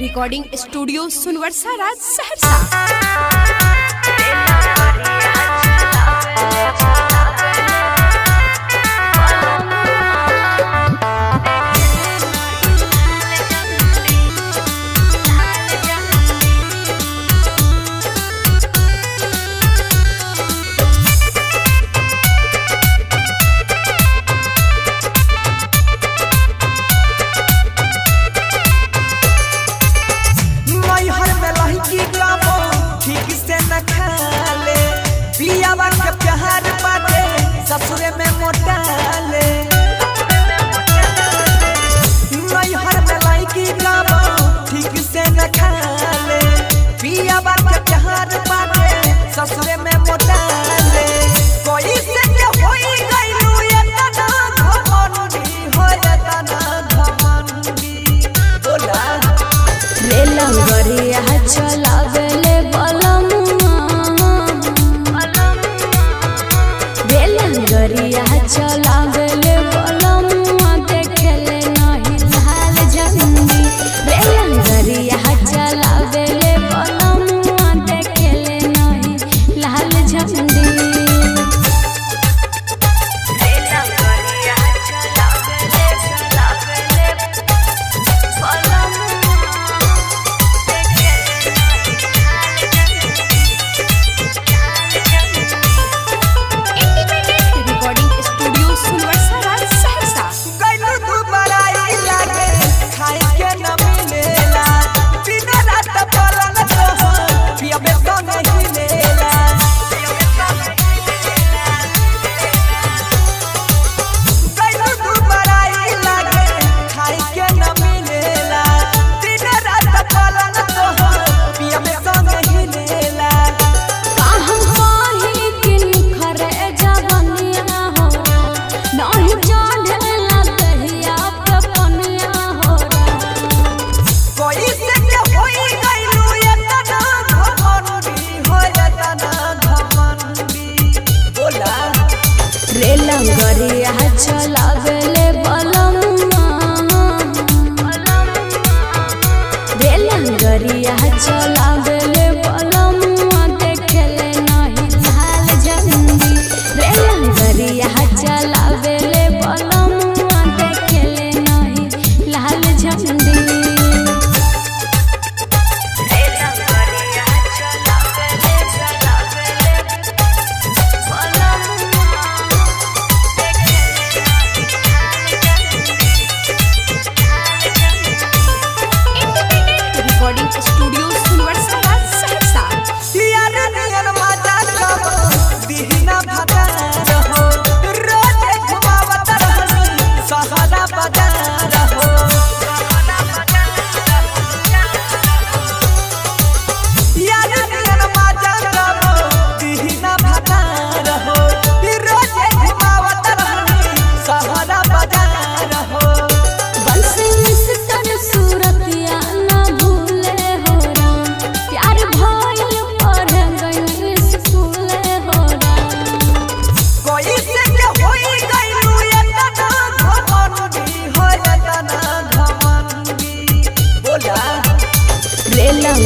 Recording studio सुनवर्सा राज सहरसा। के प्यार बाटे ससुरे में मोटाले नैहर में लड़की गाबो ठीक से न खाले पियावा के प्यार बाटे ससुरे में मोटाले कोई से के होई गइलू एतना घमंडी हो एतना घमंडी बोला रे लंगरिया चलावेले गरिया चलावेले बलमुआ देखेले नहीं लाल झंडी बेलन गरिया चलावेले बलमुआ देखेले नहीं लाल झंडी गरिया चलावेले बलमुआ बेलन गरिया चलावेले बलमुआ देखेले नहीं लाल झंडी बेलन गरिया चलावेले बलमुआ देखेले नहीं लाल झंडी स्टूडियो सुनवर्सा राज सहरसा। यार नियन माता कब दीना भाता रहो रोज घुमावत रहनी सहारा बाजार रहो यार नियन माता कब दीना भाता रहो रोज घुमावत रहनी सहारा बाजार रहो सूरतिया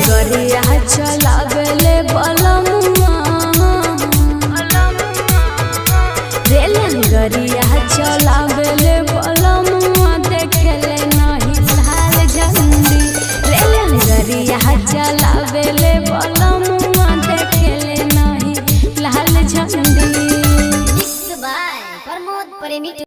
गरिया चलावेले बलमुआ रेलन गरिया चलावेले बलमुआ देखेले नहीं लाल झंडी रेलन गरिया चलावेले बलमुआ देखेले नहीं लाल झंडी। प्रमोद प्रेमी।